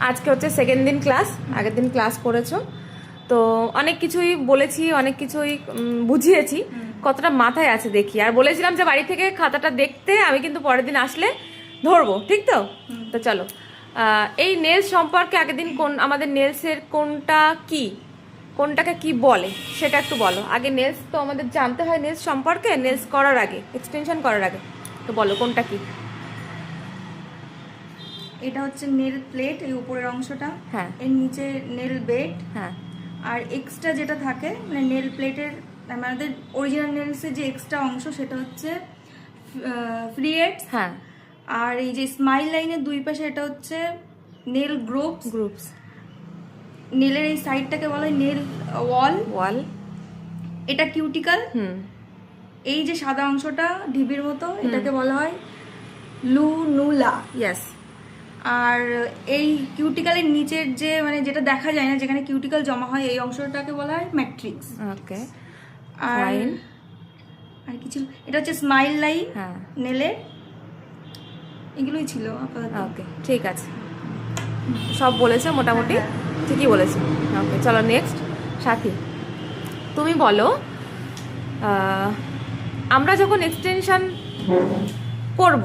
আজকে হচ্ছে সেকেন্ড দিন ক্লাস, আগের দিন ক্লাস করেছো তো অনেক কিছুই বলেছি, অনেক কিছুই বুঝিয়েছি, কতটা মাথায় আছে দেখি। আর বলেছিলাম যে বাড়ি থেকে খাতাটা দেখতে, আমি কিন্তু পরের দিন আসলে ধরবো, ঠিক তো? তো চলো, এই নেলস সম্পর্কে আগের দিন আমাদের নেলসের কোনটাকে কি বলে সেটা একটু বলো। আগে নেলস তো আমাদের জানতে হয়, নেলস সম্পর্কে, নেলস করার আগে, এক্সটেনশন করার আগে। তো বলো কোনটা কি? এটা হচ্ছে নেল প্লেট, এই উপরের অংশটা। হ্যাঁ। এর নিচে নেল বেড। হ্যাঁ। আর এক্সট্রা যেটা থাকে মানে নেল প্লেটের, আমাদের অরিজিনাল নেলসের যে এক্সট্রা অংশ সেটা হচ্ছে ফ্রি এডস। হ্যাঁ। আর এই যে স্মাইল লাইনের দুই পাশে এটা হচ্ছে নেল গ্রুপস। নেলের এই সাইডটাকে বলা হয় নেল ওয়াল। এটা কিউটিকল। এই যে সাদা অংশটা ঢিবির মতো, এটাকে বলা হয় লুনুলা। ইয়েস। আর এই কিউটিক্যালের নিচের যে মানে যেটা দেখা যায় না, যেখানে কিউটিক্যাল জমা হয়, এই অংশটাকে বলা হয় ম্যাট্রিক্স। ওকে। আর আর কিছু, এটা হচ্ছে স্মাইল লাইন নেলের। এগুলোই ছিল আপাতত। ওকে, ঠিক আছে, সব বলেছে মোটামুটি, ঠিকই বলেছে। ওকে, চলো নেক্সট। সাথী, তুমি বলো, আমরা যখন এক্সটেনশন করব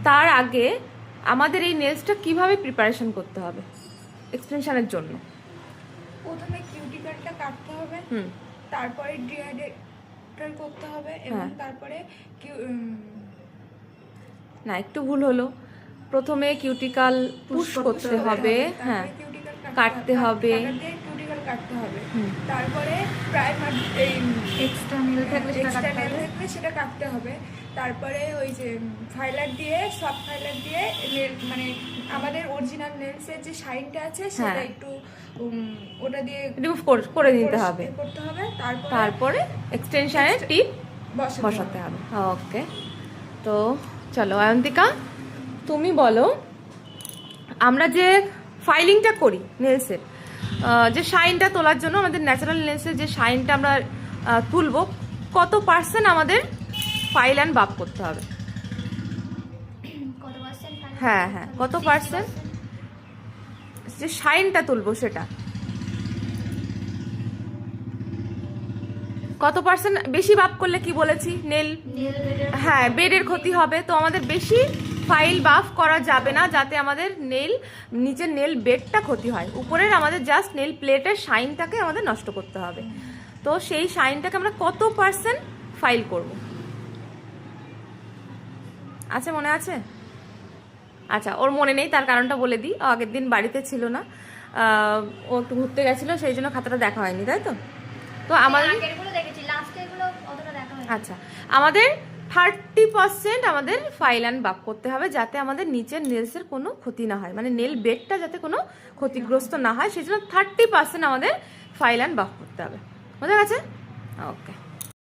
তার আগে আমাদের এই নেলসটা কিভাবে প্রিপারেশন করতে হবে এক্সটেনশনের জন্য? প্রথমে কিউটিকলটা কাটতে হবে, তারপরে ডিহাইড্রেট করতে হবে, এবং তারপরে না, একটু ভুল হলো। প্রথমে কিউটিকল পুশ করতে হবে, হ্যাঁ, কাটতে হবে, কিউটিকল কাটতে হবে, তারপরে প্রাইমার এই এক্সট্রা নেল থাকলে সেটা কাটতে হবে, তারপরে ওই যে ফাইলার দিয়ে, সব ফাইলার দিয়ে নেল মানে আমাদের অরিজিনাল নেলসের যে শাইনটা আছে সেটা একটু ওটা দিয়ে রিমুভ করে দিতে হবে, করতে হবে। তারপরে এক্সটেনশনের টিপ বসাতে হবে। ওকে, তো চলো অয়ন্তিকা, তুমি বলো, আমরা যে ফাইলিংটা করি নেলসের, যে শাইনটা তোলার জন্য আমাদের ন্যাচারাল নেলসের যে শাইনটা আমরা তুলবো, কত পার্সেন্ট আমাদের ফাইল অ্যান্ড বাপ করতে হবে? হ্যাঁ হ্যাঁ, কত পার্সেন্ট যে শাইনটা তুলবো সেটা কত পার্সেন্ট? বেশি বাপ করলে কি বলেছি, নেল, হ্যাঁ, বেডের ক্ষতি হবে। তো আমাদের বেশি ফাইল বাফ করা যাবে না, যাতে আমাদের নিচের নেল বেডটা ক্ষতি হয়। উপরের আমাদের জাস্ট নেল প্লেটের শাইনটাকে আমাদের নষ্ট করতে হবে। তো সেই শাইনটাকে আমরা কত পার্সেন্ট ফাইল করব? আছে, মনে আছে? আচ্ছা, ওর মনে নেই, তার কারণটা বলে দিই। আগের দিন বাড়িতে ছিল না, ও একটু ঘুরতে গেছিলো, সেই জন্য খাতাটা দেখা হয়নি, তাই তো? তো আমাদের আচ্ছা, আমাদের 30% আমাদের ফাইল অ্যান্ড বাপ করতে হবে, যাতে আমাদের নিচের নেলসের কোনো ক্ষতি না হয়, মানে নেল বেডটা যাতে কোনো ক্ষতিগ্রস্ত না হয়, সেই জন্য 30% আমাদের ফাইল অ্যান্ড বাপ করতে হবে। বোঝা গেছে? ওকে।